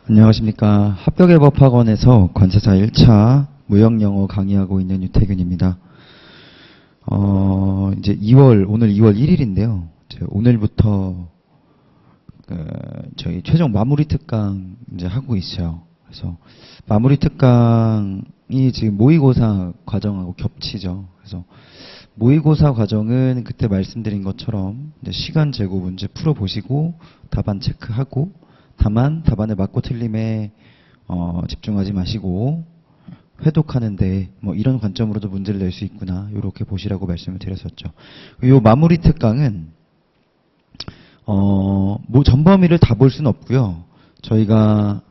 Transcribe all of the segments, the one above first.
안녕하십니까. 합격예법학원에서 관세사 1차 무역영어 강의하고 있는 유태균입니다. 이제 오늘 2월 1일인데요. 오늘부터 저희 최종 마무리 특강 이제 하고 있어요. 그래서 마무리 특강이 지금 모의고사 과정하고 겹치죠. 그래서 모의고사 과정은 그때 말씀드린 것처럼 이제 시간 재고 문제 풀어보시고 답안 체크하고, 다만 답안을 맞고 틀림에 집중하지 마시고 회독하는데 뭐 이런 관점으로도 문제를 낼 수 있구나, 이렇게 보시라고 말씀을 드렸었죠. 이 마무리 특강은 뭐 전범위를 다 볼 수는 없고요. 저희가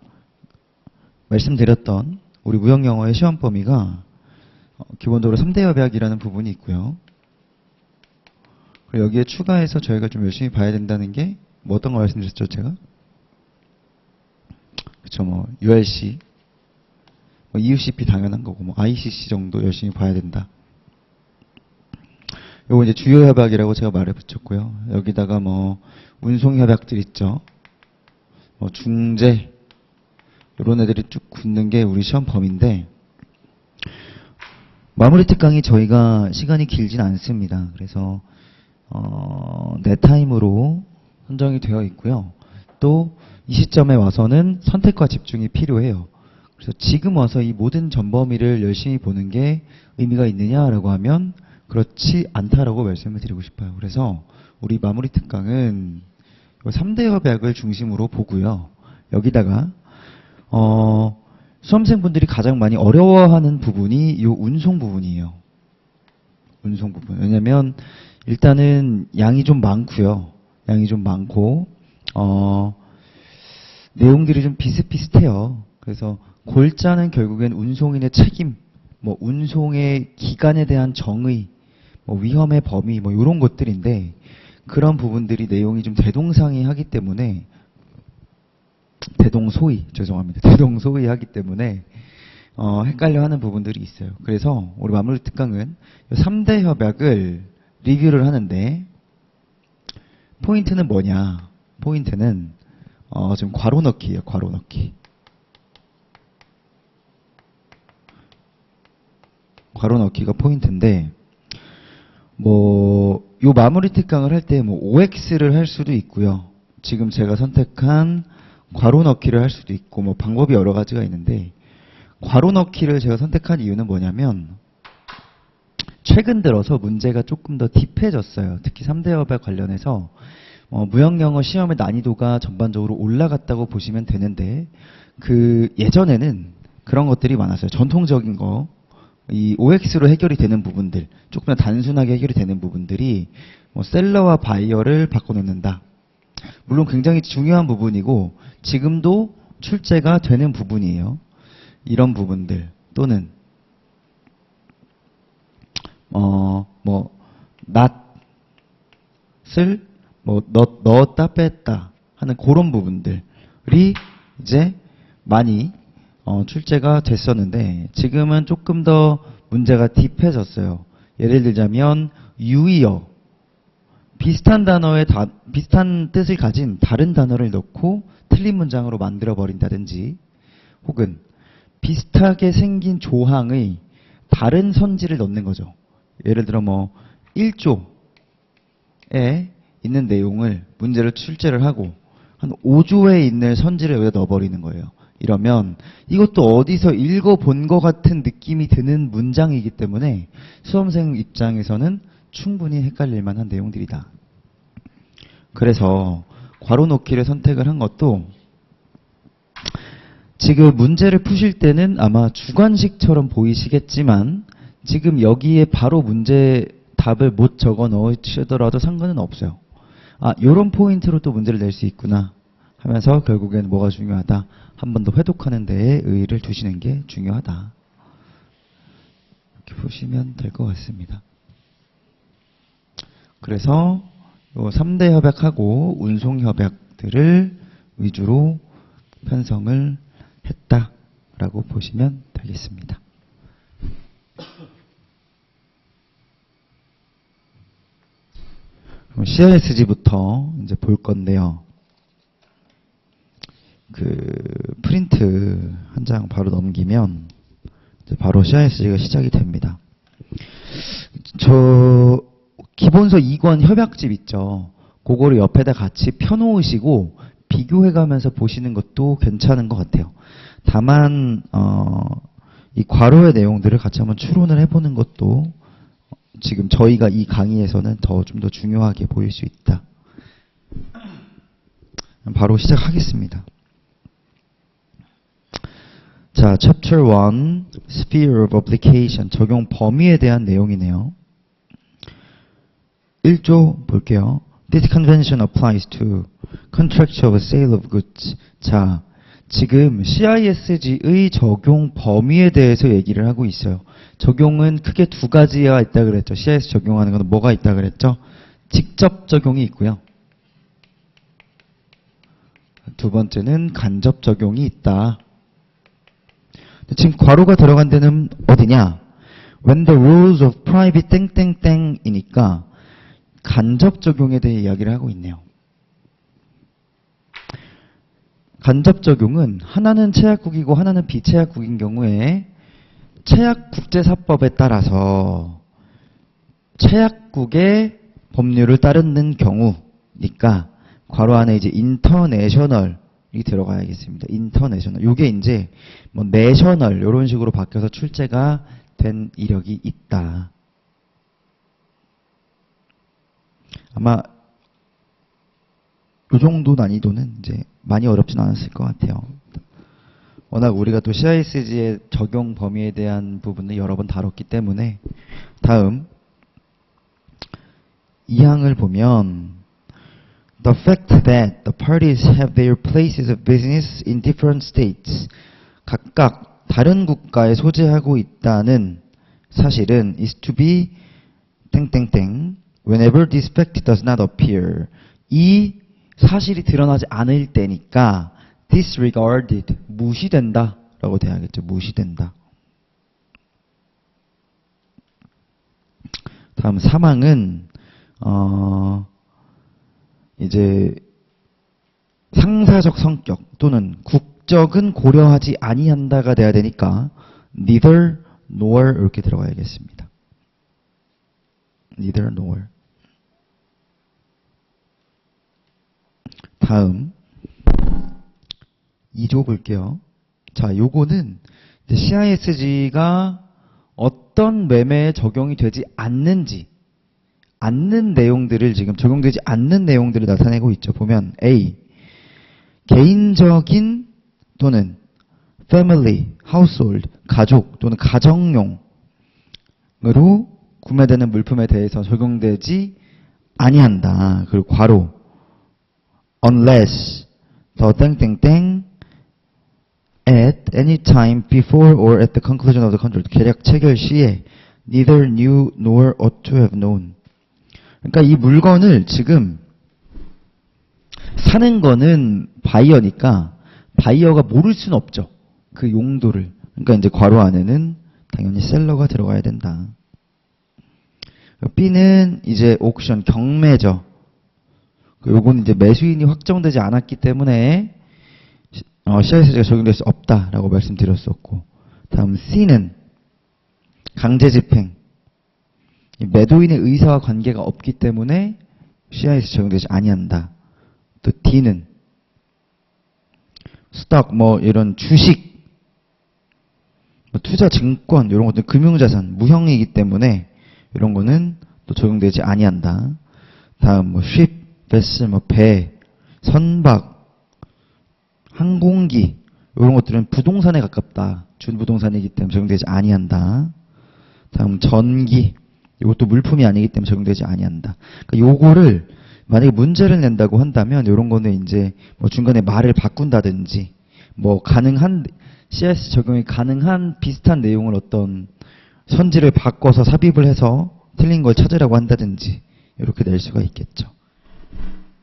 말씀드렸던 우리 무역영어의 시험 범위가 기본적으로 3대 협약이라는 부분이 있고요. 그리고 여기에 추가해서 저희가 좀 열심히 봐야 된다는 게 뭐 어떤 거 말씀드렸죠, 제가? 그쵸, 뭐 URC, 뭐 EUCP 당연한 거고, 뭐 ICC 정도 열심히 봐야 된다. 요거 이제 주요 협약이라고 제가 말해 붙였고요. 여기다가 뭐 운송 협약들 있죠. 뭐 중재, 요런 애들이 쭉 굳는 게 우리 시험 범위인데, 마무리 특강이 저희가 시간이 길진 않습니다. 그래서 내 타임으로 선정이 되어 있고요. 또 이 시점에 와서는 선택과 집중이 필요해요. 그래서 지금 와서 이 모든 전범위를 열심히 보는 게 의미가 있느냐라고 하면 그렇지 않다라고 말씀을 드리고 싶어요. 그래서 우리 마무리 특강은 3대 협약을 중심으로 보고요. 여기다가 수험생분들이 가장 많이 어려워하는 부분이 이 운송 부분이에요. 운송 부분. 왜냐면 일단은 양이 좀 많고요. 양이 좀 많고 내용들이 좀 비슷비슷해요. 그래서 골자는 결국엔 운송인의 책임, 뭐 운송의 기간에 대한 정의, 뭐 위험의 범위, 뭐 이런 것들인데, 그런 부분들이 내용이 좀 대동상이하기 때문에 대동소이하기 때문에 헷갈려하는 부분들이 있어요. 그래서 우리 마무리 특강은 3대 협약을 리뷰를 하는데, 포인트는 뭐냐? 포인트는 지금 괄호 넣기예요. 괄호 넣기. 괄호 넣기가 포인트인데, 뭐 요 마무리 특강을 할 때 뭐 OX를 할 수도 있고요. 지금 제가 선택한 괄호 넣기를 할 수도 있고, 뭐 방법이 여러 가지가 있는데, 괄호 넣기를 제가 선택한 이유는 뭐냐면, 최근 들어서 문제가 조금 더 딥해졌어요. 특히 3대 협약 관련해서 무역영어 시험의 난이도가 전반적으로 올라갔다고 보시면 되는데, 예전에는 그런 것들이 많았어요. 전통적인 거, 이 OX로 해결이 되는 부분들, 조금 더 단순하게 해결이 되는 부분들이 뭐 셀러와 바이어를 바꿔놓는다. 물론 굉장히 중요한 부분이고 지금도 출제가 되는 부분이에요. 이런 부분들, 또는 낫을 뭐 넣었다 뺐다 하는 그런 부분들이 이제 많이 출제가 됐었는데, 지금은 조금 더 문제가 딥해졌어요. 예를 들자면 유의어, 비슷한 단어에 비슷한 뜻을 가진 다른 단어를 넣고 틀린 문장으로 만들어 버린다든지, 혹은 비슷하게 생긴 조항의 다른 선지를 넣는 거죠. 예를 들어 뭐 1조에 있는 내용을 문제를 출제를 하고 한 5조에 있는 선지를 여기다 넣어버리는 거예요. 이러면 이것도 어디서 읽어본 것 같은 느낌이 드는 문장이기 때문에 수험생 입장에서는 충분히 헷갈릴 만한 내용들이다. 그래서 괄호 넣기를 선택을 한 것도, 지금 문제를 푸실 때는 아마 주관식처럼 보이시겠지만 지금 여기에 바로 문제 답을 못 적어 넣으시더라도 상관은 없어요. 요런 포인트로 또 문제를 낼 수 있구나 하면서 결국엔 뭐가 중요하다? 한 번 더 회독하는 데에 의의를 두시는 게 중요하다. 이렇게 보시면 될 것 같습니다. 그래서 요 3대 협약하고 운송 협약들을 위주로 편성을 했다라고 보시면 되겠습니다. 그럼 CISG부터 이제 볼 건데요. 프린트 한 장 바로 넘기면 이제 바로 CISG가 시작이 됩니다. 저 기본서 2권 협약집 있죠. 그거를 옆에다 같이 펴놓으시고 비교해가면서 보시는 것도 괜찮은 것 같아요. 다만 이 괄호의 내용들을 같이 한번 추론을 해보는 것도 지금 저희가 이 강의에서는 좀 더 중요하게 보일 수 있다. 바로 시작하겠습니다. 자, Chapter 1, Sphere of Application, 적용 범위에 대한 내용이네요. 1조 볼게요. This convention applies to contract of sale of goods. 자, 지금 CISG의 적용 범위에 대해서 얘기를 하고 있어요. 적용은 크게 두 가지가 있다 그랬죠. CIS 적용하는 건 뭐가 있다 그랬죠? 직접 적용이 있고요. 두 번째는 간접 적용이 있다. 지금 괄호가 들어간 데는 어디냐? When the rules of private 땡땡땡이니까 간접 적용에 대해 이야기를 하고 있네요. 간접 적용은 하나는 체약국이고 하나는 비체약국인 경우에 체약국제사법에 따라서 체약국의 법률을 따르는 경우니까 괄호 안에 이제 인터내셔널이 들어가야겠습니다. 인터내셔널. 요게 이제 뭐 내셔널 이런 식으로 바뀌어서 출제가 된 이력이 있다. 아마 이 정도 난이도는 이제 많이 어렵진 않았을 것 같아요. 워낙 우리가 또 CISG의 적용 범위에 대한 부분을 여러 번 다뤘기 때문에. 다음 2항을 보면 The fact that the parties have their places of business in different states. 각각 다른 국가에 소재하고 있다는 사실은 is to be 땡땡땡 whenever this fact does not appear. 이 사실이 드러나지 않을 때니까 disregarded, 무시된다 라고 돼야겠죠. 무시된다. 다음 3항은 이제 상사적 성격 또는 국적은 고려하지 아니한다가 돼야 되니까 neither nor 이렇게 들어가야겠습니다. neither nor. 다음 2조 볼게요. 자, 요거는 CISG가 어떤 매매에 적용이 되지 않는 내용들을 지금 적용되지 않는 내용들을 나타내고 있죠. 보면 A. 개인적인 또는 family, household, 가족 또는 가정용으로 구매되는 물품에 대해서 적용되지 아니한다. 그리고 괄호 unless the 땡땡땡 at any time before or at the conclusion of the contract. 계약 체결 시에 neither knew nor ought to have known. 그러니까 이 물건을 지금 사는 거는 바이어니까 바이어가 모를 수는 없죠. 그 용도를. 그러니까 이제 괄호 안에는 당연히 셀러가 들어가야 된다. B는 이제 옥션 경매죠. 요건 이제 매수인이 확정되지 않았기 때문에 CISG가 적용될 수 없다라고 말씀드렸었고, 다음 C는 강제집행. 매도인의 의사와 관계가 없기 때문에 CIS 적용되지 아니한다. 또 D는 스탁, 이런 주식, 투자 증권 이런 것들 금융자산 무형이기 때문에 이런 거는 또 적용되지 아니한다. 다음 ship, vessel, 배, 선박, 항공기 이런 것들은 부동산에 가깝다. 준부동산이기 때문에 적용되지 아니한다. 다음 전기, 이것도 물품이 아니기 때문에 적용되지 아니한다. 그러니까 요거를 만약에 문제를 낸다고 한다면 이런 거는 이제 중간에 말을 바꾼다든지 가능한 CS 적용이 가능한 비슷한 내용을 어떤 선지를 바꿔서 삽입을 해서 틀린 걸 찾으라고 한다든지 이렇게 낼 수가 있겠죠.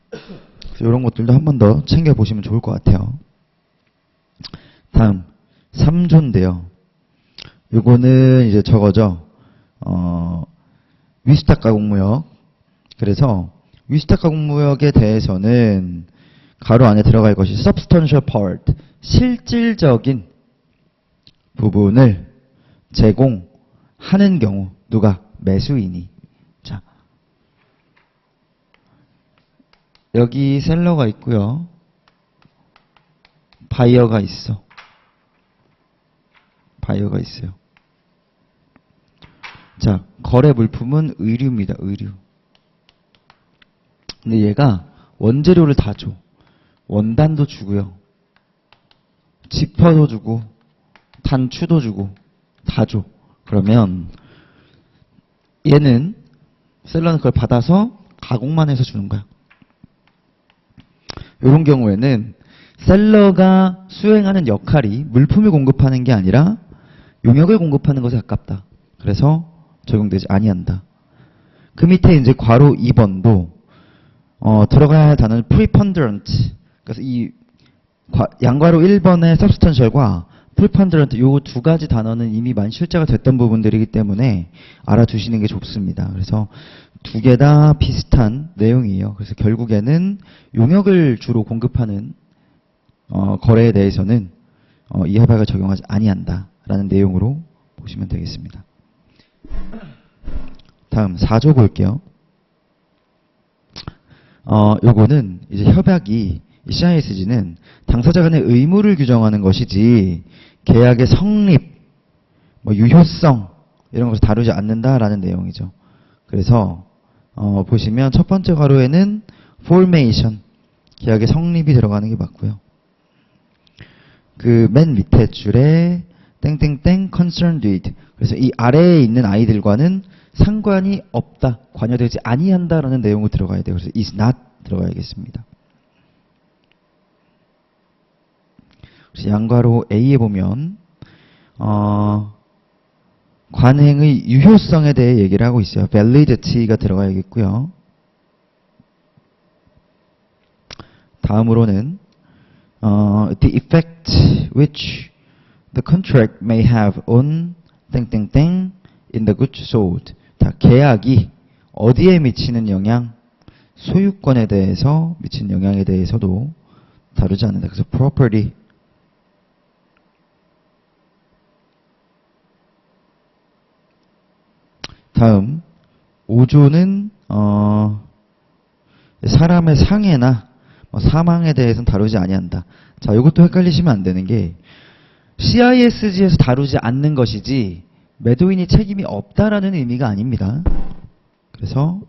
그래서 이런 것들도 한 번 더 챙겨보시면 좋을 것 같아요. 다음 3조인데요. 요거는 이제 저거죠. 위스탁 가공무역. 그래서 위스탁 가공무역에 대해서는 가로 안에 들어갈 것이 substantial part, 실질적인 부분을 제공하는 경우 누가? 매수인이. 자, 여기 셀러가 있고요. 바이어가 있어. 바이어가 있어요. 자, 거래 물품은 의류입니다. 의류. 근데 얘가 원재료를 다 줘. 원단도 주고요. 지퍼도 주고 단추도 주고 다 줘. 그러면 얘는 셀러는 그걸 받아서 가공만 해서 주는 거야. 이런 경우에는 셀러가 수행하는 역할이 물품을 공급하는 게 아니라 용역을 공급하는 것에 가깝다. 그래서 적용되지 아니한다. 그 밑에 이제 괄호 2번도 들어가야 할 단어는 preponderant. 그래서 이 양괄호 1번의 substantial과 preponderant 요 두 가지 단어는 이미 많이 출제가 됐던 부분들이기 때문에 알아두시는 게 좋습니다. 그래서 두 개 다 비슷한 내용이에요. 그래서 결국에는 용역을 주로 공급하는 거래에 대해서는 이 협약을 적용하지 아니한다라는 내용으로 보시면 되겠습니다. 다음 4조 볼게요. 요거는 이제 협약이 CISG는 당사자 간의 의무를 규정하는 것이지 계약의 성립, 유효성 이런 것을 다루지 않는다라는 내용이죠. 그래서 보시면 첫 번째 괄호에는 formation, 계약의 성립이 들어가는 게 맞고요. 그 맨 밑에 줄에 땡땡땡 concerned with, 그래서 이 아래에 있는 아이들과는 상관이 없다, 관여되지 아니한다라는 내용이 들어가야 돼요. 그래서 is not 들어가야겠습니다. 그래서 양괄호 A에 보면 관행의 유효성에 대해 얘기를 하고 있어요. validity가 들어가야겠고요. 다음으로는 the effect which the contract may have on 땡땡땡 in the goods sold. 자, 계약이 어디에 미치는 영향, 소유권에 대해서 미치는 영향에 대해서도 다루지 않는다. 그래서 property. 다음 5조는 사람의 상해나 사망에 대해서는 다루지 아니한다. 자, 이것도 헷갈리시면 안 되는 게 CISG에서 다루지 않는 것이지 매도인이 책임이 없다라는 의미가 아닙니다. 그래서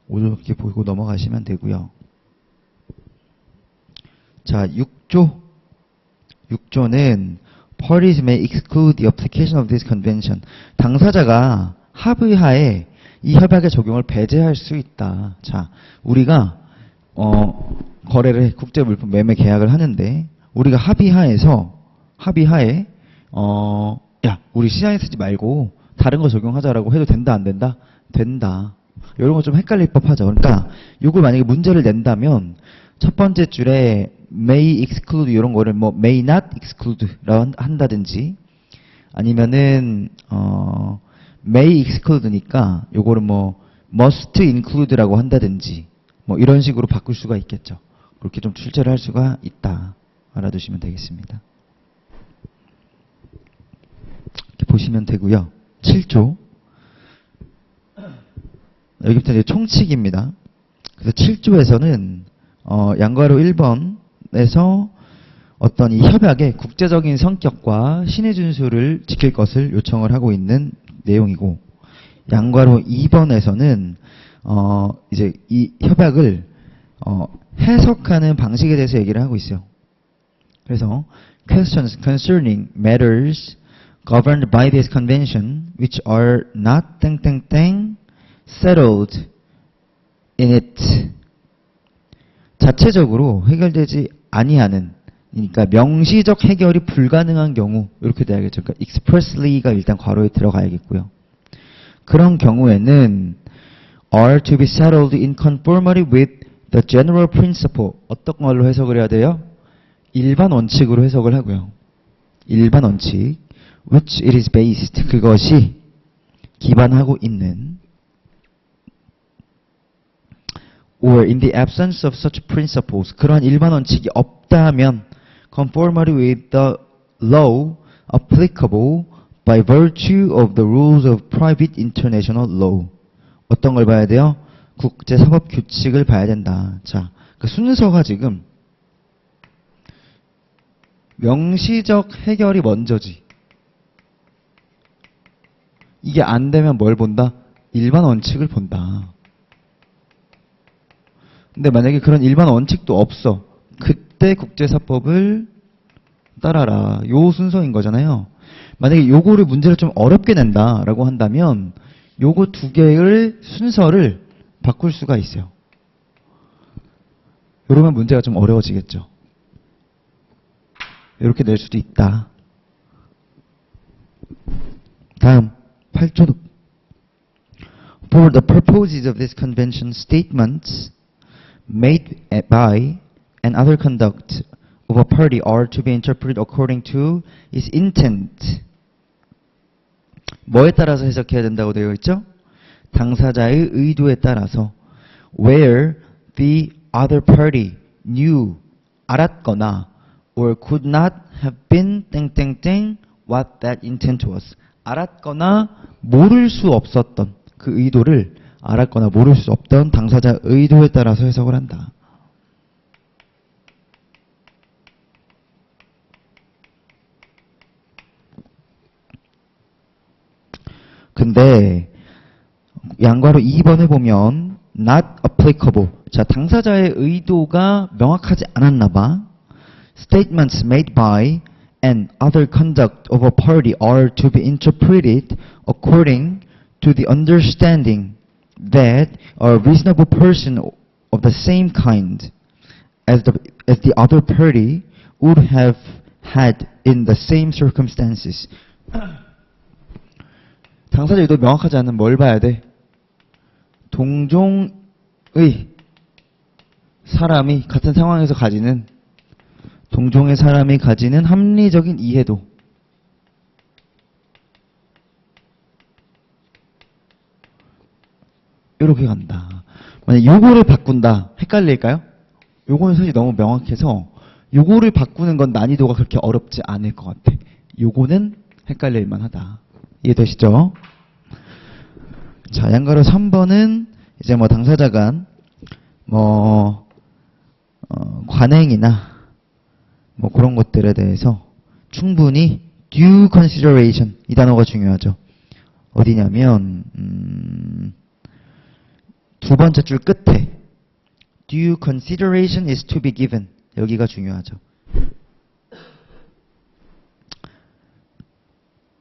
5조 이렇게 보고 넘어가시면 되고요. 자, 6조는 Parties may exclude the application of this convention. 당사자가 합의하에 이 협약의 적용을 배제할 수 있다. 자, 우리가 거래를 국제 물품 매매 계약을 하는데 우리가 합의하에 야, 우리 CISG 말고 다른 거 적용하자라고 해도 된다, 안 된다? 된다. 이런 거 좀 헷갈릴 법하죠. 그러니까 이걸 만약에 문제를 낸다면 첫 번째 줄에 may exclude 이런 거를 may not exclude라고 한다든지 아니면은 may exclude니까 요거를 must include라고 한다든지 이런 식으로 바꿀 수가 있겠죠. 그렇게 좀 출제를 할 수가 있다. 알아두시면 되겠습니다. 이렇게 보시면 되고요. 7조. 여기부터 이제 총칙입니다. 그래서 7조에서는 양괄호 1번에서 어떤 이 협약의 국제적인 성격과 신의 준수를 지킬 것을 요청을 하고 있는 내용이고, 양괄호 2번에서는 이제 이 협약을 해석하는 방식에 대해서 얘기를 하고 있어요. 그래서 questions concerning matters governed by this convention which are not 땡땡땡 settled in it. 자체적으로 해결되지 아니하는, 그러니까 명시적 해결이 불가능한 경우 이렇게 돼야겠죠. 그러니까 expressly가 일단 괄호에 들어가야겠고요. 그런 경우에는 are to be settled in conformity with the general principle. 어떤 걸로 해석을 해야 돼요? 일반 원칙으로 해석을 하고요. 일반 원칙 which it is based. 그것이 기반하고 있는 or in the absence of such principles. 그러한 일반 원칙이 없다면 conformity with the law applicable by virtue of the rules of private international law. 어떤 걸 봐야 돼요? 국제사법 규칙을 봐야 된다. 자, 그 순서가 지금 명시적 해결이 먼저지. 이게 안 되면 뭘 본다? 일반 원칙을 본다. 근데 만약에 그런 일반 원칙도 없어. 그때 국제사법을 따라라. 요 순서인 거잖아요. 만약에 요거를 문제를 좀 어렵게 낸다라고 한다면 요거 두 개의 순서를 바꿀 수가 있어요. 이러면 문제가 좀 어려워지겠죠. 이렇게 낼 수도 있다. 다음 8조. For the purposes of this convention, statements made by and other conduct of a party are to be interpreted according to its intent. 뭐에 따라서 해석해야 된다고 되어 있죠? 당사자의 의도에 따라서. Where the other party knew, 알았거나 or could not have been 땡땡땡 what that intent was. 알았거나 모를 수 없었던 그 의도를 알았거나 모를 수 없던 당사자 의도에 따라서 해석을 한다. 근데 양괄호 2번에 보면 not applicable. 자, 당사자의 의도가 명확하지 않았나 봐. Statements made by and other conduct of a party are to be interpreted according to the understanding that a reasonable person of the same kind as the other party would have had in the same circumstances. 당사자 의도 명확하지 않으면 뭘 봐야 돼? 동종의 사람이 같은 상황에서 가지는 동종의 사람이 가지는 합리적인 이해도. 이렇게 간다. 만약 요거를 바꾼다. 헷갈릴까요? 요거는 사실 너무 명확해서 요거를 바꾸는 건 난이도가 그렇게 어렵지 않을 것 같아. 요거는 헷갈릴 만하다. 이해되시죠? 자, 양가로 3번은 이제 뭐 당사자 간 관행이나 뭐 그런 것들에 대해서 충분히 due consideration, 이 단어가 중요하죠. 어디냐면 두 번째 줄 끝에 due consideration is to be given, 여기가 중요하죠.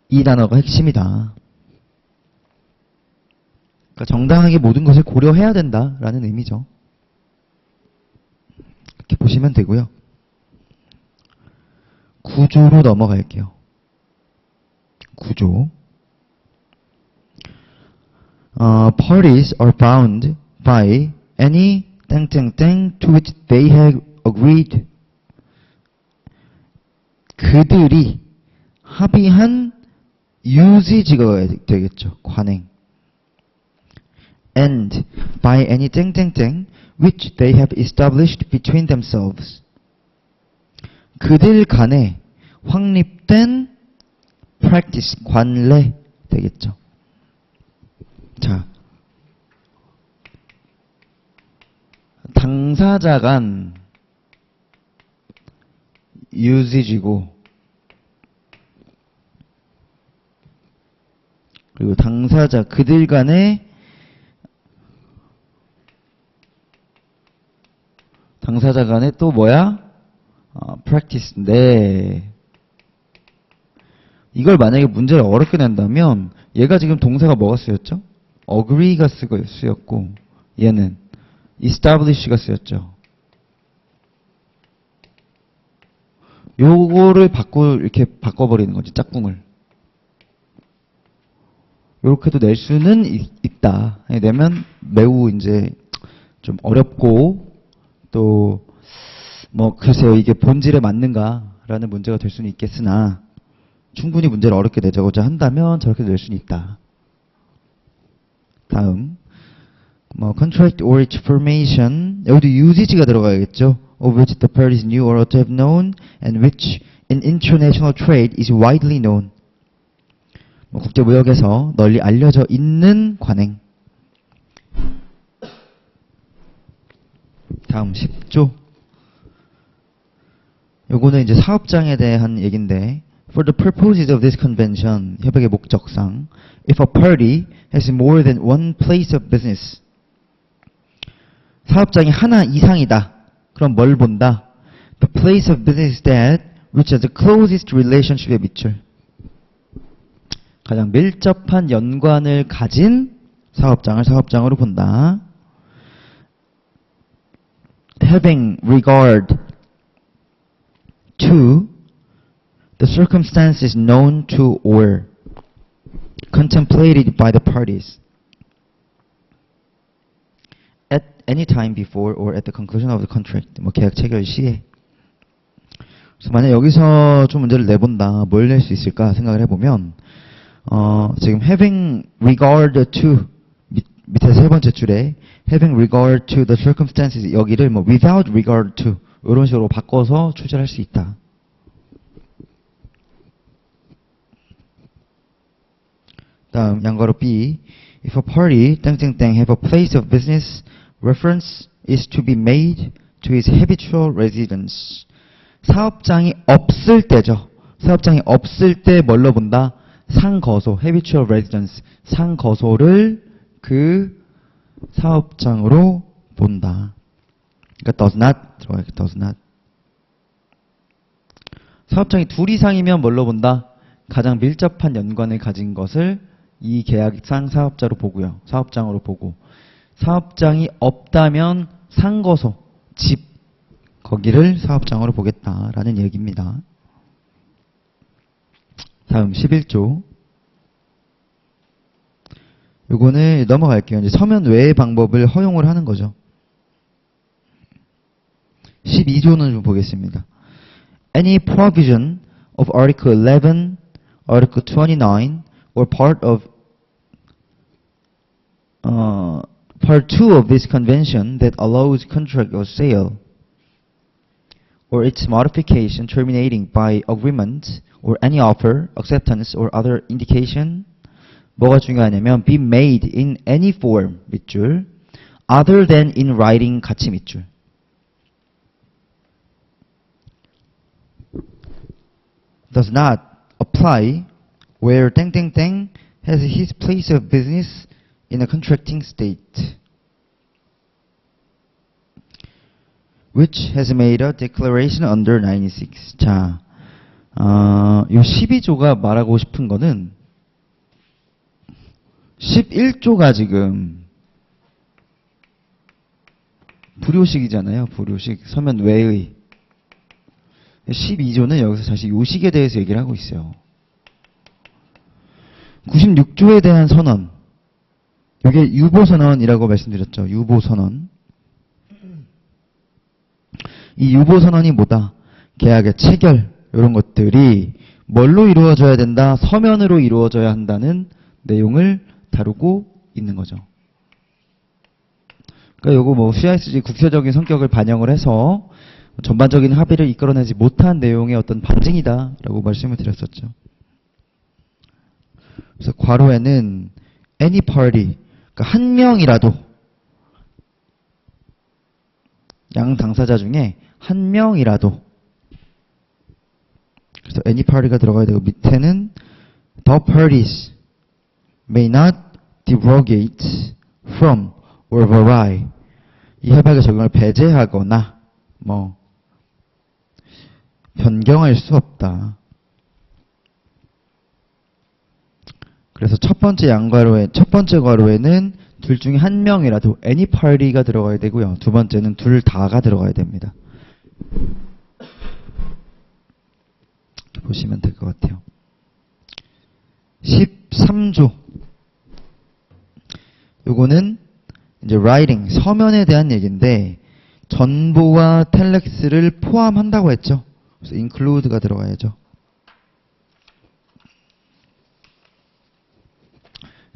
이 단어가 핵심이다. 그러니까 정당하게 모든 것을 고려해야 된다라는 의미죠. 이렇게 보시면 되고요. 구조로 넘어갈게요. 구조. Parties are bound by any 땡땡땡 to which they have agreed. 그들이 합의한 유지지가 되겠죠. 관행. And by any 땡땡땡 which they have established between themselves. 그들 간에 확립된 practice, 관례 되겠죠. 자, 당사자 간 유지지고 그리고 당사자 그들 간의 당사자 간에 또 뭐야? practice인데 이걸 만약에 문제를 어렵게 낸다면 얘가 지금 동사가 뭐가 쓰였죠? agree가 쓰였고 얘는 establish가 쓰였죠. 요거를 이렇게 바꿔버리는 거지, 짝꿍을. 요렇게도 낼 수는 있다. 내면 매우 이제 좀 어렵고 또 뭐 글쎄요, 이게 본질에 맞는가라는 문제가 될 수는 있겠으나 충분히 문제를 어렵게 내자고자 한다면 저렇게 낼 수는 있다. 다음 contract or its formation, 여기도 usage가 들어가야겠죠. of which the parties knew or ought to have known, and which in international trade is widely known. 국제무역에서 널리 알려져 있는 관행. 다음 10조. 요거는 이제 사업장에 대한 얘기인데, For the purposes of this convention, 협약의 목적상, if a party has more than one place of business, 사업장이 하나 이상이다. 그럼 뭘 본다? The place of business that which has the closest relationship의 밑줄. 가장 밀접한 연관을 가진 사업장을 사업장으로 본다. Having regard to the circumstances known to or contemplated by the parties at any time before or at the conclusion of the contract. 계약 체결 시에. 그래서 만약 여기서 좀 문제를 내본다. 뭘 낼 수 있을까 생각을 해보면 지금 having regard to 밑에 세 번째 줄에 having regard to the circumstances 여기를 without regard to 이런 식으로 바꿔서 추진할 수 있다. 다음 양가로 B. If a party 땡땡땡 have a place of business, reference is to be made to his habitual residence. 사업장이 없을 때죠. 사업장이 없을 때 뭘로 본다? 상거소, habitual residence. 상거소를 그 사업장으로 본다. 그러니까 does not 들어가요. does not. 사업장이 둘 이상이면 뭘로 본다? 가장 밀접한 연관을 가진 것을 이 계약상 사업자로 보고요. 사업장으로 보고. 사업장이 없다면 상거소, 집, 거기를 사업장으로 보겠다라는 얘기입니다. 다음 11조. 요거는 넘어갈게요. 이제 서면 외의 방법을 허용을 하는 거죠. 12조는 좀 보겠습니다. Any provision of Article 11, Article 29, or part of Part 2 of this convention that allows contract of sale or its modification terminating by agreement or any offer, acceptance, or other indication. 뭐가 중요하냐면 be made in any form 밑줄 other than in writing 같이 밑줄. Does not apply where 땡땡땡 has his place of business in a contracting state which has made a declaration under 96. 자, 요 12조가 말하고 싶은 거는 11조가 지금 불요식이잖아요. 불요식. 서면 외의. 12조는 여기서 사실 요식에 대해서 얘기를 하고 있어요. 96조에 대한 선언. 이게 유보선언이라고 말씀드렸죠. 유보선언. 이 유보선언이 뭐다? 계약의 체결 이런 것들이 뭘로 이루어져야 된다? 서면으로 이루어져야 한다는 내용을 다루고 있는 거죠. 그러니까 요거 CISG 국세적인 성격을 반영을 해서 전반적인 합의를 이끌어내지 못한 내용의 어떤 반증이다라고 말씀을 드렸었죠. 그래서 괄호에는 any party, 그러니까 한 명이라도 양 당사자 중에 한 명이라도 그래서 any party가 들어가야 되고 밑에는 the parties may not derogate from or vary 이 협약의 적용을 배제하거나 변경할 수 없다. 그래서 첫 번째 괄호에는 둘 중에 한 명이라도 any party가 들어가야 되고요. 두 번째는 둘 다가 들어가야 됩니다. 보시면 될 것 같아요. 13조. 요거는 이제 writing, 서면에 대한 얘기인데 전보와 텔렉스를 포함한다고 했죠. 그래서 include가 들어가야죠.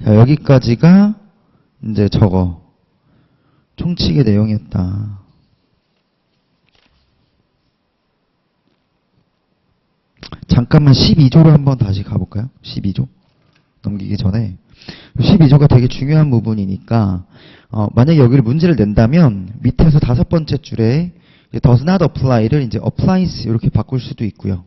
자, 여기까지가 이제 저거 총칙의 내용이었다. 잠깐만 12조로 한번 다시 가볼까요? 12조. 넘기기 전에. 12조가 되게 중요한 부분이니까, 만약에 여기를 문제를 낸다면, 밑에서 5번째 줄에, does not apply를 이제 applies 이렇게 바꿀 수도 있고요.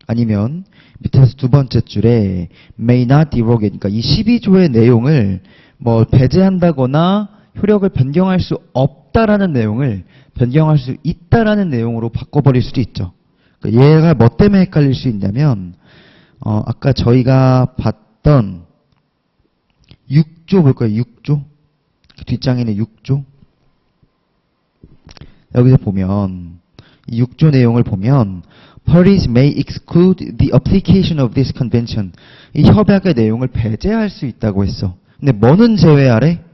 아니면, 밑에서 2번째 줄에, may not derogate. 그러니까 이 12조의 내용을 뭐 배제한다거나 효력을 변경할 수 없다라는 내용을 변경할 수 있다라는 내용으로 바꿔버릴 수도 있죠. 그러니까 얘가 뭐 때문에 헷갈릴 수 있냐면, 아까 저희가 봤던 6조 볼 거예요. 6조. 뒷장에는 6조. 여기서 보면, 이 6조 내용을 보면, parties may exclude the application of this convention. 이 협약의 내용을 배제할 수 있다고 했어. 근데 뭐는 제외하래?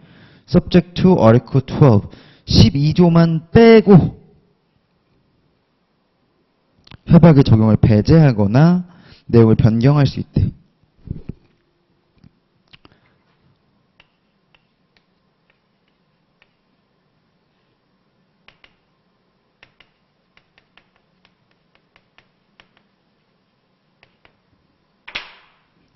subject to article 12. 12조만 빼고 협약의 적용을 배제하거나 내용을 변경할 수 있대.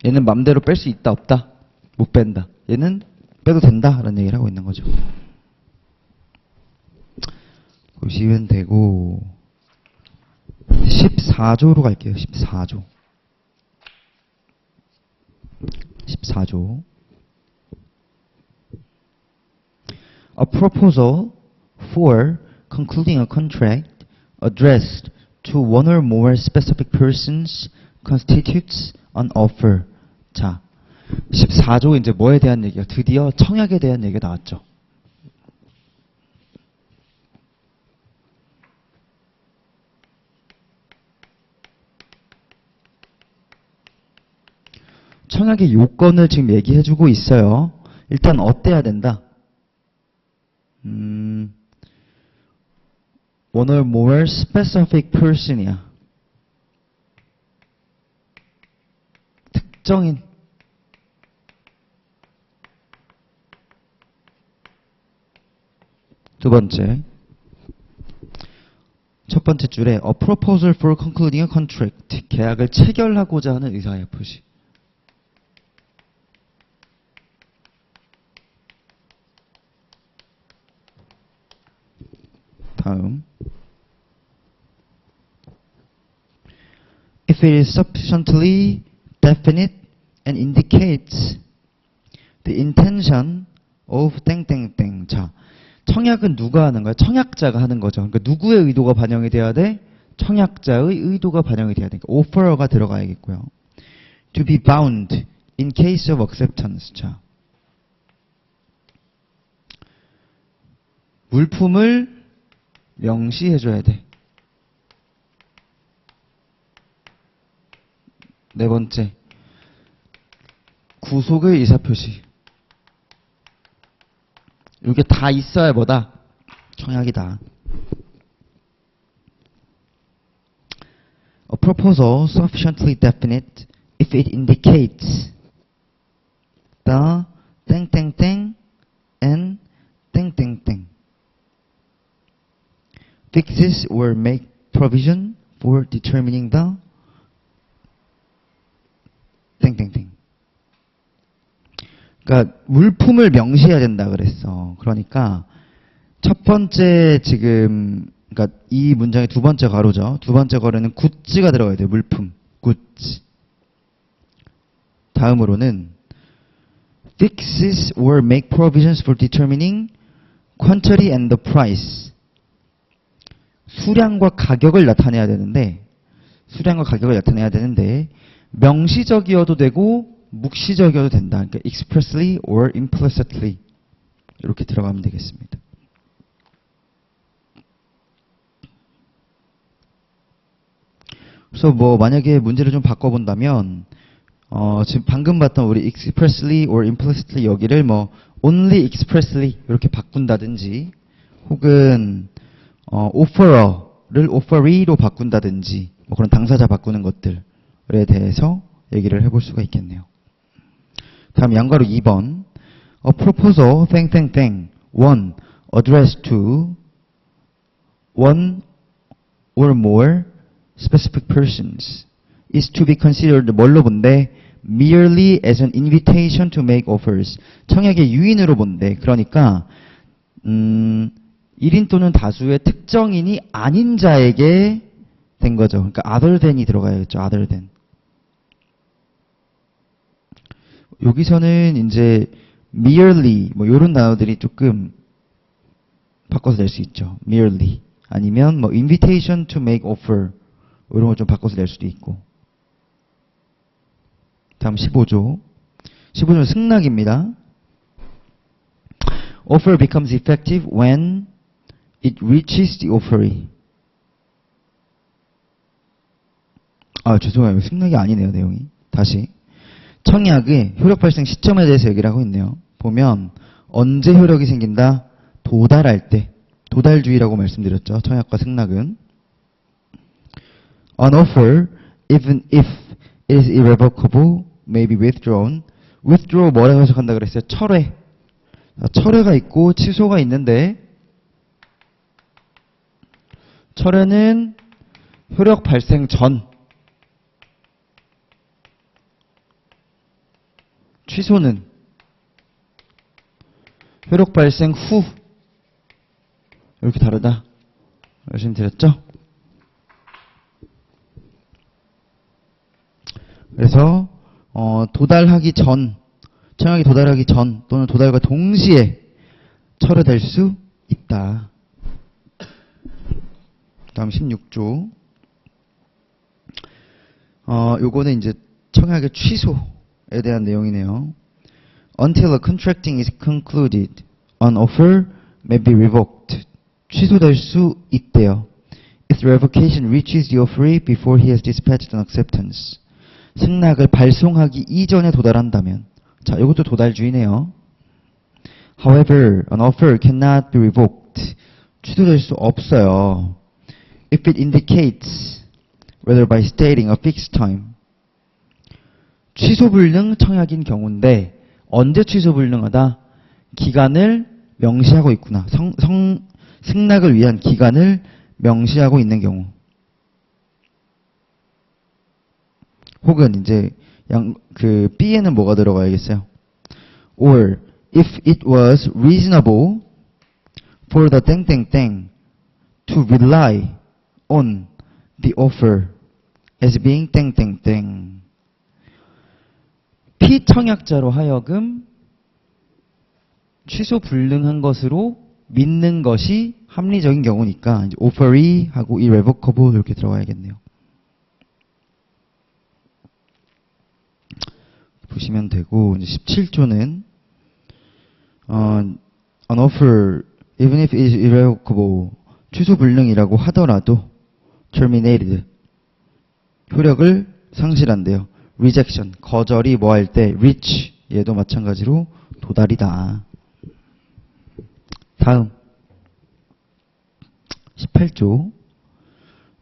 얘는 맘대로 뺄 수 있다 없다? 못 뺀다. 얘는 빼도 된다 라는 얘기를 하고 있는 거죠. 보시면 되고 14조로 갈게요. 14조. 14조. A proposal for concluding a contract addressed to one or more specific persons constitutes an offer. 자, 14조 이제 뭐에 대한 얘기가 드디어 청약에 대한 얘기가 나왔죠. 청약의 요건을 지금 얘기해주고 있어요. 일단 어때야 된다? one or more specific person이야. 특정인. 두 번째. 첫 번째 줄에 a proposal for concluding a contract. 계약을 체결하고자 하는 의사의 표시. 다음. If it is sufficiently definite and indicates the intention of 땡땡땡. 자, 청약은 누가 하는 거야? 청약자가 하는 거죠. 그러니까 누구의 의도가 반영이 돼야 돼? 청약자의 의도가 반영이 돼야 되니까 offer가 들어가야겠고요. To be bound in case of acceptance. 자, 물품을 명시해줘야 돼. 네 번째, 구속의 의사표시. 이게 다 있어야 뭐다? 청약이다. A proposal sufficiently definite if it indicates the 땡땡땡 and 땡땡땡 fixes or make provision for determining the 땡땡땡. 그러니까 물품을 명시해야 된다 그랬어. 그러니까 첫 번째 지금 그러니까 이 문장의 두 번째 가로죠. 두 번째 가로는 굿즈가 들어가야 돼요. 물품, 굿즈. 다음으로는 fixes or make provisions for determining quantity and the price. 수량과 가격을 나타내야 되는데 명시적이어도 되고 묵시적이어도 된다. 그러니까 expressly or implicitly 이렇게 들어가면 되겠습니다. 그래서 뭐 만약에 문제를 좀 바꿔본다면 지금 방금 봤던 우리 expressly or implicitly 여기를 뭐 only expressly 이렇게 바꾼다든지 혹은 offerer를 offeree로 바꾼다든지 뭐 그런 당사자 바꾸는 것들에 대해서 얘기를 해볼 수가 있겠네요. 다음 양가로 2번. A proposal 땡땡땡 1 addressed to one or more specific persons is to be considered 뭘로 본대? merely as an invitation to make offers. 청약의 유인으로 본대. 그러니까 1인 또는 다수의 특정인이 아닌 자에게 된 거죠. 그러니까 other than이 들어가야겠죠. other than. 여기서는 이제 merely 뭐 이런 단어들이 조금 바꿔서 낼 수 있죠. merely 아니면 뭐 invitation to make offer 이런 걸 좀 바꿔서 낼 수도 있고. 다음 15조. 15조는 승낙입니다. Offer becomes effective when it reaches the offeree. 죄송해요. 승낙이 아니네요, 내용이. 다시. 청약의 효력 발생 시점에 대해서 얘기를 하고 있네요. 보면 언제 효력이 생긴다? 도달할 때. 도달주의라고 말씀드렸죠. 청약과 승낙은. An offer, even if it is irrevocable, may be withdrawn. withdraw 뭐라고 해석한다 그랬어요? 철회. 철회가 있고 취소가 있는데 철회는 효력 발생 전, 취소는 효력 발생 후. 이렇게 다르다 말씀드렸죠? 그래서 도달하기 전, 청약이 도달하기 전 또는 도달과 동시에 철회될 수 있다. 다음 16조. 요거는 이제 청약의 취소에 대한 내용이네요. Until a contracting is concluded, an offer may be revoked. 취소될 수 있대요. If the revocation reaches the offeree before he has dispatched an acceptance. 승낙을 발송하기 이전에 도달한다면. 자, 이것도 도달주의네요. However, an offer cannot be revoked. 취소될 수 없어요. If it indicates, whether by stating a fixed time. 취소 불능 청약인 경우인데 언제 취소 불능하다? 기간을 명시하고 있구나. 승낙을 위한 기간을 명시하고 있는 경우. 혹은 이제 B에는 뭐가 들어가야겠어요? Or if it was reasonable for the 땡땡땡 to rely on the offer as being 땡땡땡. 피청약자로 하여금 취소 불능한 것으로 믿는 것이 합리적인 경우니까 이제 offeree 하고 irrevocable 이렇게 들어가야겠네요. 보시면 되고 이제 17조는 an offer even if it is irrevocable 취소 불능이라고 하더라도 terminated 효력을 상실한대요. rejection 거절이 뭐 할 때 reach 얘도 마찬가지로 도달이다. 다음 18조.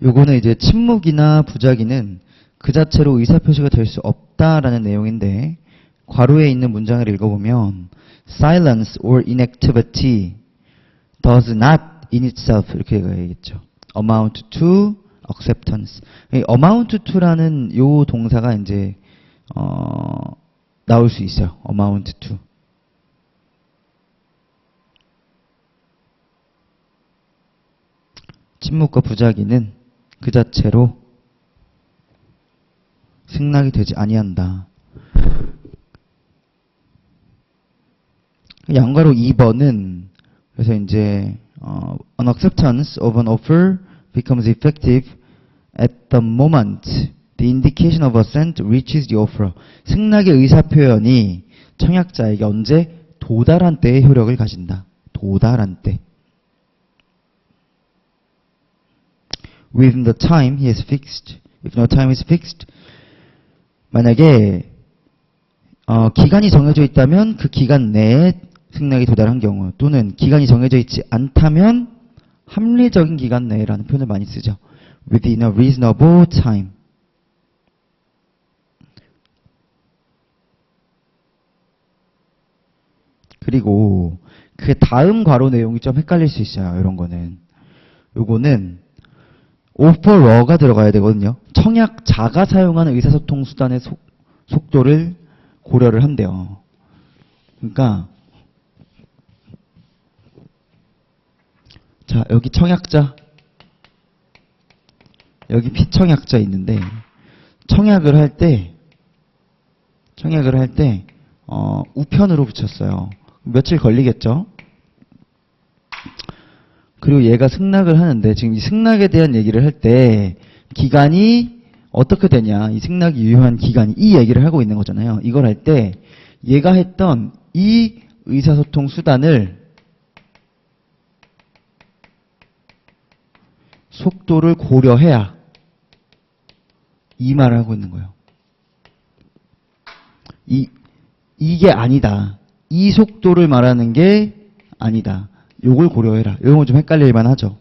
요거는 이제 침묵이나 부작위는 그 자체로 의사표시가 될 수 없다라는 내용인데 괄호에 있는 문장을 읽어보면 silence or inactivity does not in itself 이렇게 가야겠죠. amount to acceptance. amount to라는 요 동사가 이제 나올 수 있어요. amount to. 침묵과 부작위는 그 자체로 승낙이 되지 아니한다. 양괄호 2번은 그래서 이제 an acceptance of an offer becomes effective at the moment the indication of assent reaches the offerer. 승낙의 의사표현이 청약자에게 언제 도달한 때의 효력을 가진다. 도달한 때. Within the time he has fixed. If no time is fixed. 만약에 기간이 정해져 있다면 그 기간 내에 승낙이 도달한 경우 또는 기간이 정해져 있지 않다면 합리적인 기간 내라는 표현을 많이 쓰죠. Within a reasonable time. 그리고 그 다음 괄호 내용이 좀 헷갈릴 수 있어요. 이런 거는. 요거는 offer가 들어가야 되거든요. 청약자가 사용하는 의사소통 수단의 속도를 고려를 한대요. 그러니까 자, 여기 청약자, 여기 피청약자 있는데 청약을 할 때 우편으로 붙였어요. 며칠 걸리겠죠? 그리고 얘가 승낙을 하는데 지금 이 승낙에 대한 얘기를 할 때 기간이 어떻게 되냐, 이 승낙이 유효한 기간이, 이 얘기를 하고 있는 거잖아요. 이걸 할 때 얘가 했던 이 의사소통 수단을 속도를 고려해야 이 말을 하고 있는 거예요. 이게 아니다. 이 속도를 말하는 게 아니다. 요걸 고려해라. 이런 건 좀 헷갈릴만 하죠.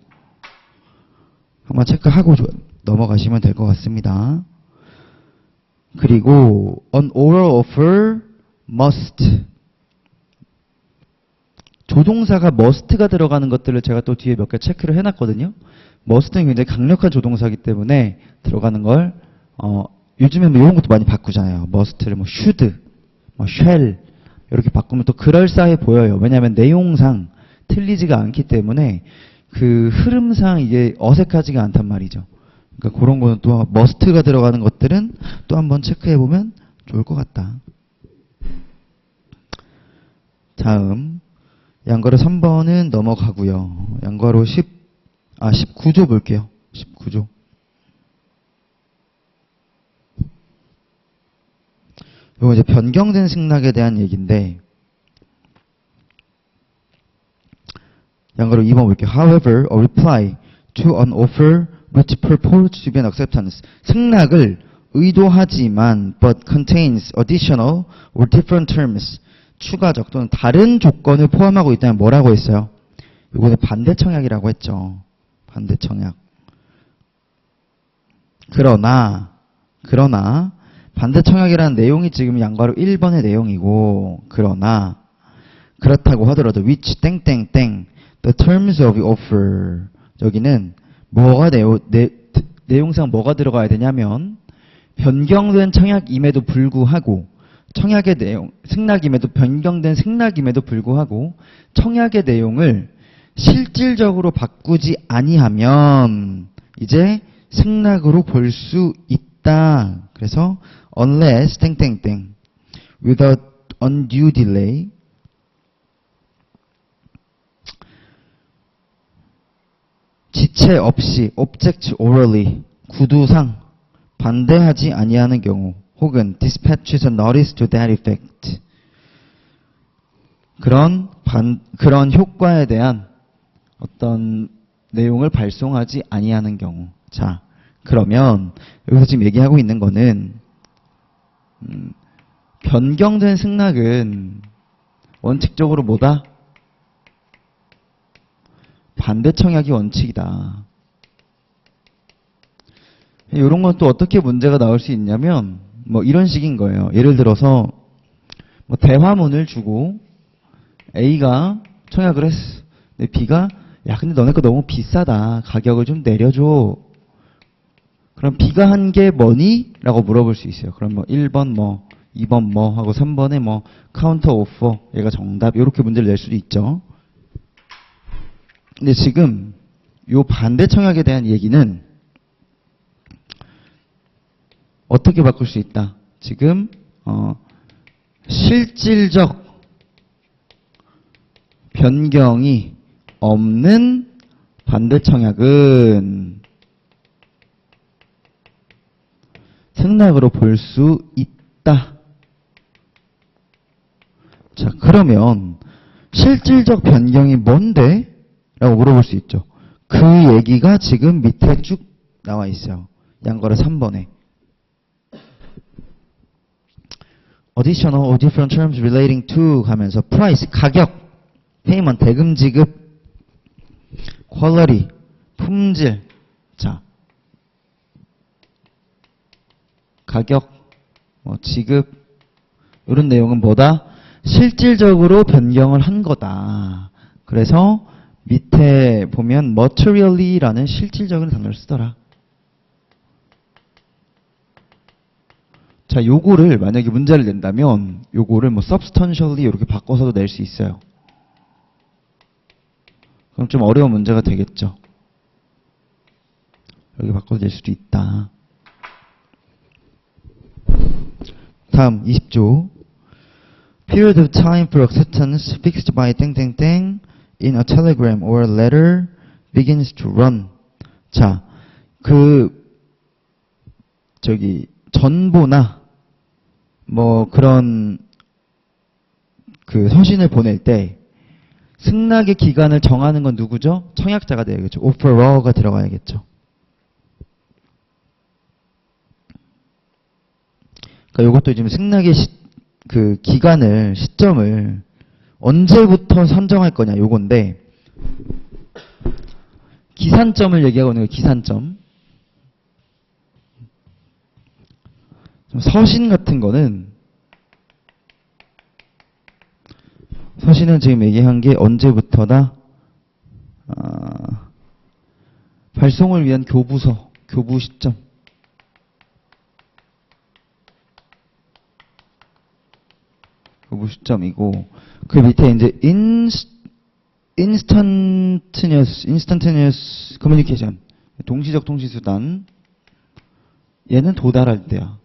한번 체크하고 넘어가시면 될 것 같습니다. 그리고 an oral offer must. 조동사가 must가 들어가는 것들을 제가 또 뒤에 몇 개 체크를 해놨거든요. must는 굉장히 강력한 조동사이기 때문에 들어가는 걸 요즘에 뭐 이런 것도 많이 바꾸잖아요. must를 뭐 should, 뭐 shall 이렇게 바꾸면 또 그럴싸해 보여요. 왜냐하면 내용상 틀리지가 않기 때문에 그 흐름상 이게 어색하지가 않단 말이죠. 그러니까 그런 거는 또 must가 들어가는 것들은 또 한번 체크해 보면 좋을 것 같다. 다음 양괄호 3번은 넘어가고요. 양괄호 19조 볼게요. 19조. 이거 이제 변경된 승낙에 대한 얘기인데 양괄호 2번 볼게요. However, a reply to an offer which purports to be an acceptance. 승낙을 의도하지만 but contains additional or different terms. 추가적 또는 다른 조건을 포함하고 있다면 뭐라고 했어요? 이거는 반대청약이라고 했죠. 반대청약. 그러나 반대청약이라는 내용이 지금 양괄호 1번의 내용이고, 그러나 그렇다고 하더라도 which 땡땡땡 the terms of the offer, 여기는 뭐가 내용상 뭐가 들어가야 되냐면 변경된 청약임에도 불구하고 청약의 내용, 승낙임에도 변경된 승낙임에도 불구하고 청약의 내용을 실질적으로 바꾸지 아니하면 이제 승낙으로 볼 수 있다. 그래서 unless 땡땡땡 without undue delay 지체 없이 object orally 구두상 반대하지 아니하는 경우 혹은 dispatches a notice to that effect 그런 효과에 대한 어떤 내용을 발송하지 아니하는 경우. 자, 그러면 여기서 지금 얘기하고 있는 거는 변경된 승낙은 원칙적으로 뭐다? 반대청약이 원칙이다. 이런 건 또 어떻게 문제가 나올 수 있냐면 뭐 이런 식인 거예요. 예를 들어서 뭐 대화문을 주고 A가 청약을 했어. 근데 B가 야 근데 너네 거 너무 비싸다. 가격을 좀 내려줘. 그럼 B가 한 게 뭐니? 라고 물어볼 수 있어요. 그럼 뭐 1번 뭐 2번 뭐 하고 3번에 뭐 카운터 오퍼 얘가 정답 이렇게 문제를 낼 수도 있죠. 근데 지금 요 반대 청약에 대한 얘기는 어떻게 바꿀 수 있다? 지금 실질적 변경이 없는 반대 청약은 승낙으로 볼 수 있다. 자, 그러면 실질적 변경이 뭔데? 라고 물어볼 수 있죠. 그 얘기가 지금 밑에 쭉 나와 있어요. 양괄호 3번에. Additional or different terms relating to 하면서 price, 가격, payment, 대금 지급, quality, 품질. 자, 가격, 지급 이런 내용은 뭐다? 실질적으로 변경을 한 거다. 그래서 밑에 보면 materially라는 실질적인 단어를 쓰더라. 자, 요거를 만약에 문제를 낸다면 요거를 뭐 substantially 이렇게 바꿔서도 낼 수 있어요. 그럼 좀 어려운 문제가 되겠죠. 여기 바꿔서 낼 수도 있다. 다음 20조. Period of time for acceptance fixed by 땡땡땡 in a telegram or letter begins to run. 자, 전보나 뭐 그런 서신을 보낼 때 승낙의 기간을 정하는 건 누구죠? 청약자가 되야겠죠. offerer가 들어가야겠죠. 그러니까 이것도 지금 승낙의 기간을, 시점을 언제부터 선정할 거냐 요건데, 기산점을 얘기하고 있는 거예요. 기산점. 서신 같은 거는, 서신은 지금 얘기한 게 언제부터다? 발송을 위한 교부서, 교부 시점. 교부 시점이고, 그 밑에 이제 instantaneous communication, 동시적 통시수단. 얘는 도달할 때야.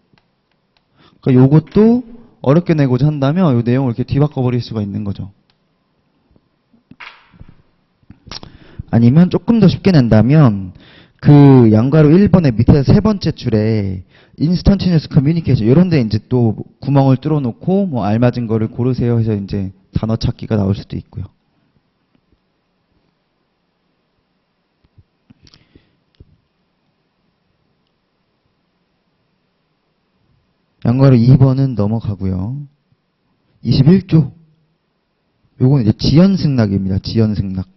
그러니까 요것도 어렵게 내고자 한다면 요 내용을 이렇게 뒤바꿔버릴 수가 있는 거죠. 아니면 조금 더 쉽게 낸다면 그 양가로 1번의 밑에 세 번째 줄에 instantaneous communication 이런 데 이제 또 구멍을 뚫어 놓고 뭐 알맞은 거를 고르세요 해서 이제 단어 찾기가 나올 수도 있고요. 양가로 2번은 넘어가고요. 21조. 요건 이제 지연승낙입니다. 지연승낙.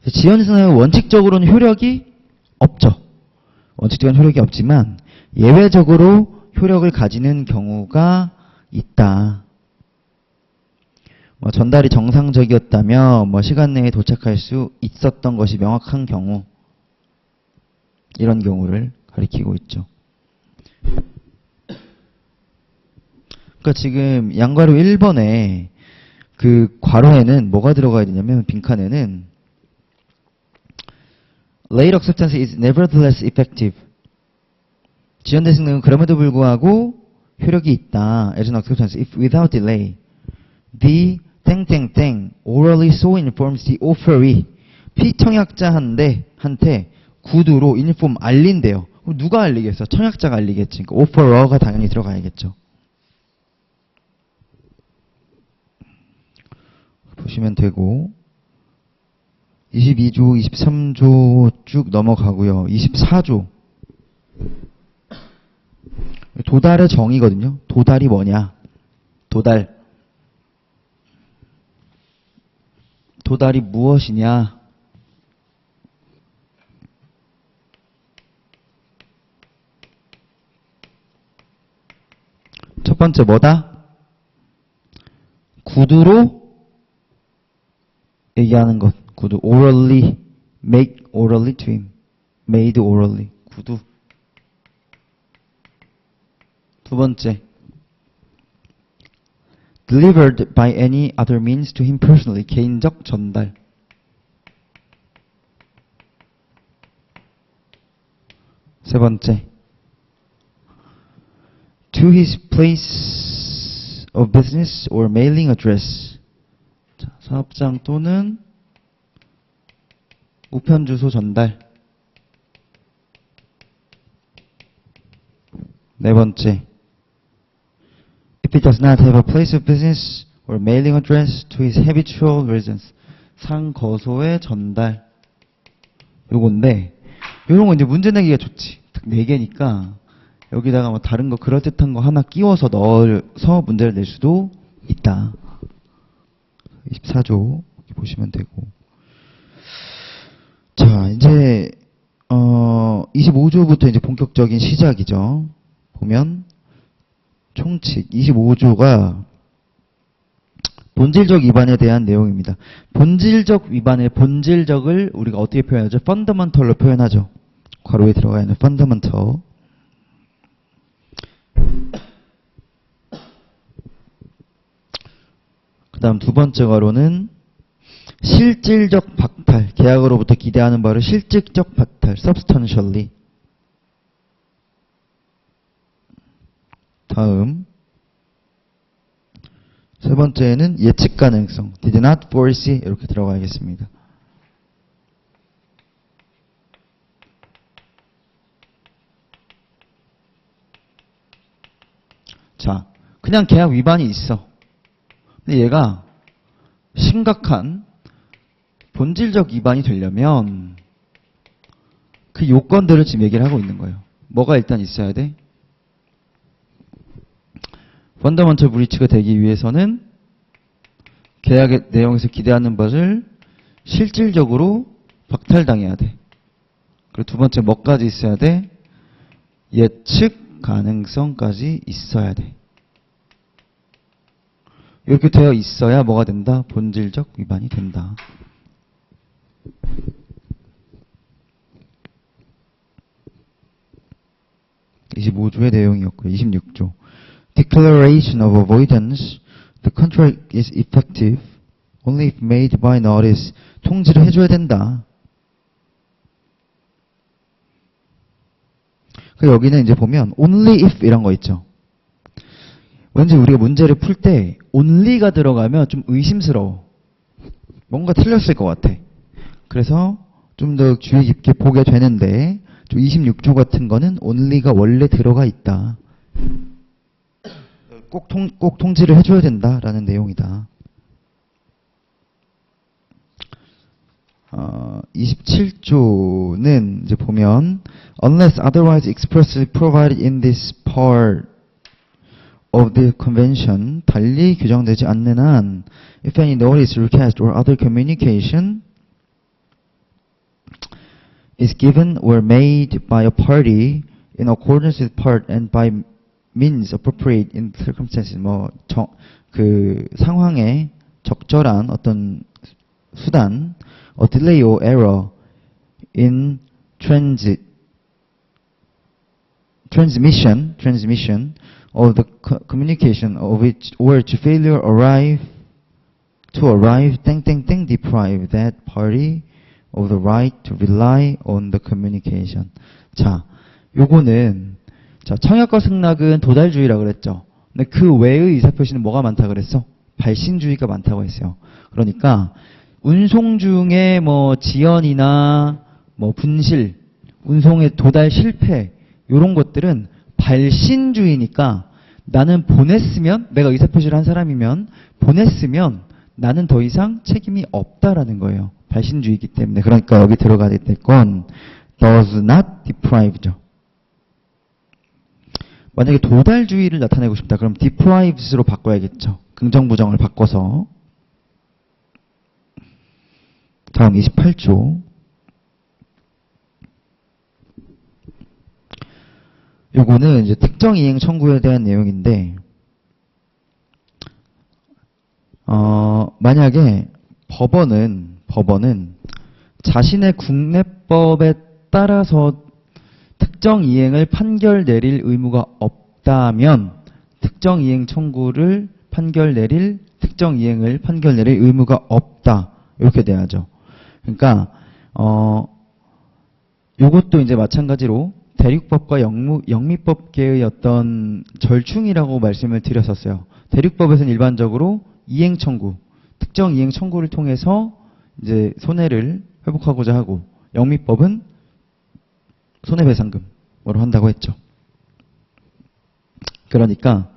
지연승낙은 원칙적으로는 효력이 없죠. 원칙적으로는 효력이 없지만 예외적으로 효력을 가지는 경우가 있다. 뭐 전달이 정상적이었다며 뭐 시간 내에 도착할 수 있었던 것이 명확한 경우, 이런 경우를 가리키고 있죠. 그러니까 지금 양가로 1번에 그 괄호에는 뭐가 들어가야 되냐면, 빈칸에는 Late acceptance is nevertheless effective. 지연된 승낙은 그럼에도 불구하고 효력이 있다. As an acceptance, if without delay, the 땡땡땡 orally so informs the offeree. 피청약자한테 구두로 inform 알린대요. 그럼 누가 알리겠어? 청약자가 알리겠지. 그러니까 offerer가 당연히 들어가야겠죠. 보시면 되고, 22조, 23조 쭉 넘어가고요. 24조. 도달의 정의거든요. 도달이 뭐냐? 도달이 무엇이냐? 첫 번째 뭐다? 구두로 얘기하는 것. 구두. orally, make orally to him. made orally. 구두. 두 번째. delivered by any other means to him personally. 개인적 전달. 세 번째. to his place of business or mailing address. 자, 사업장 또는 우편 주소 전달. 네 번째. If it does not have a place of business or mailing address to his habitual residence. 상거소의 전달. 요건데, 요런 거 이제 문제 내기가 좋지. 딱 4개니까 여기다가 뭐 다른 거 그럴듯한 거 하나 끼워서 넣어서 문제를 낼 수도 있다. 24조 보시면 되고. 자, 이제 25조부터 이제 본격적인 시작이죠. 보면 총칙 25조가 본질적 위반에 대한 내용입니다. 본질적 위반의 본질적을 우리가 어떻게 표현하죠? fundamental로 표현하죠. 괄호에 들어가 있는 fundamental. 다음 두 번째 괄호는 실질적 박탈, 계약으로부터 기대하는 바를 실질적 박탈, substantially. 다음 세 번째는 예측 가능성, did not foresee 이렇게 들어가야겠습니다. 자, 그냥 계약 위반이 있어. 근데 얘가 심각한 본질적 위반이 되려면 그 요건들을 지금 얘기를 하고 있는 거예요. 뭐가 일단 있어야 돼? 펀더먼털 브리치가 되기 위해서는 계약의 내용에서 기대하는 것을 실질적으로 박탈당해야 돼. 그리고 두 번째 뭐까지 있어야 돼? 예측 가능성까지 있어야 돼. 이렇게 되어 있어야 뭐가 된다? 본질적 위반이 된다. (25조의) 내용이었고요. 26조. Declaration of avoidance. The contract is effective only if made by notice. 통지를 해줘야 된다. 여기는 이제 보면 only if 이런 거 있죠. 왠지 우리가 문제를 풀 때 only가 들어가면 좀 의심스러워. 뭔가 틀렸을 것 같아. 그래서 좀 더 주의 깊게 보게 되는데 26조 같은 거는 only가 원래 들어가 있다. 꼭 통지를 해줘야 된다라는 내용이다. 27조는 이제 보면 unless otherwise expressly provided in this part of the convention 달리 규정되지 않는 한 if any notice, request or other communication is given or made by a party in accordance with part and by means appropriate in circumstances 그 상황에 적절한 어떤 수단 a delay or error in transmission of the communication of which or to failure to arrive deprive that party of the right to rely on the communication. 자, 요거는 자, 청약과 승낙은 도달주의라고 그랬죠. 근데 그 외의 의사표시는 뭐가 많다 그랬어? 발신주의가 많다고 했어요. 그러니까 운송 중에 지연이나 분실, 운송의 도달 실패 이런 것들은 발신주의니까 나는 보냈으면 내가 의사표시를 한 사람이면 보냈으면 나는 더 이상 책임이 없다라는 거예요. 발신주의이기 때문에. 그러니까 여기 들어가야 될 건 does not deprive죠. 만약에 도달주의를 나타내고 싶다. 그럼 deprives로 바꿔야겠죠. 긍정부정을 바꿔서. 다음 28조. 요거는 이제 특정 이행 청구에 대한 내용인데, 만약에 법원은 자신의 국내법에 따라서 특정 이행을 판결 내릴 의무가 없다면 특정 이행을 판결 내릴 의무가 없다. 이렇게 돼야죠. 그러니까 요것도 이제 마찬가지로 대륙법과 영미법계의 어떤 절충이라고 말씀을 드렸었어요. 대륙법에서는 일반적으로 이행 청구, 특정 이행 청구를 통해서 이제 손해를 회복하고자 하고, 영미법은 손해배상금으로 한다고 했죠. 그러니까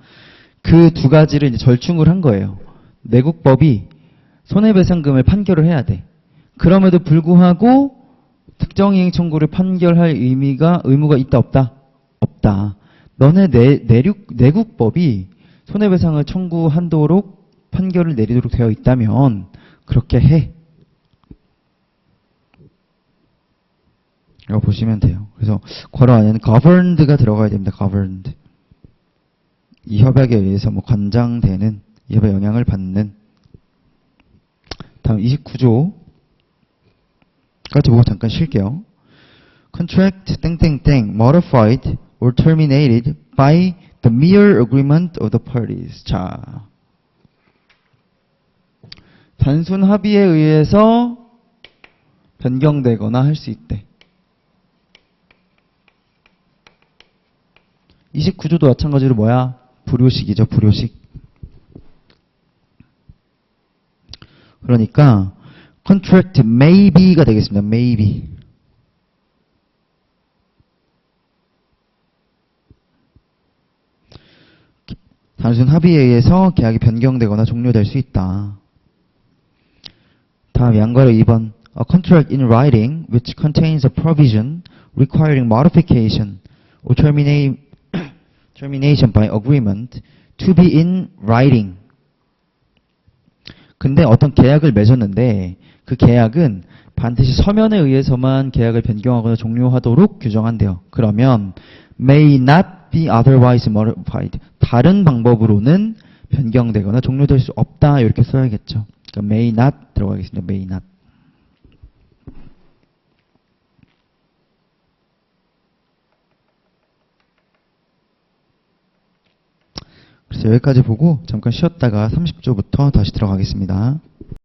그 두 가지를 이제 절충을 한 거예요. 내국법이 손해배상금을 판결을 해야 돼. 그럼에도 불구하고 특정 이행 청구를 판결할 의무가 있다 없다? 없다. 너네 내국법이 손해배상을 청구하도록 판결을 내리도록 되어 있다면 그렇게 해. 이거 보시면 돼요. 그래서 괄호 안에는 governed가 들어가야 됩니다. governed. 이 협약에 의해서 관장되는, 이 협약에 영향을 받는. 다음 29조. 까지 보고 잠깐 쉴게요. Contract modified or terminated by the mere agreement of the parties. 자, 단순 합의에 의해서 변경되거나 할 수 있대. 29조도 마찬가지로 뭐야? 불효식이죠, 불효식. 그러니까 contract may be가 되겠습니다. may be. 단순 합의에 의해서 계약이 변경되거나 종료될 수 있다. 다음 양괄호 2번. A contract in writing which contains a provision requiring modification or termination by agreement to be in writing. 근데 어떤 계약을 맺었는데 그 계약은 반드시 서면에 의해서만 계약을 변경하거나 종료하도록 규정한대요. 그러면 may not be otherwise modified. 다른 방법으로는 변경되거나 종료될 수 없다. 이렇게 써야겠죠. 그러니까 may not 들어가겠습니다. may not. 그래서 여기까지 보고 잠깐 쉬었다가 30조부터 다시 들어가겠습니다.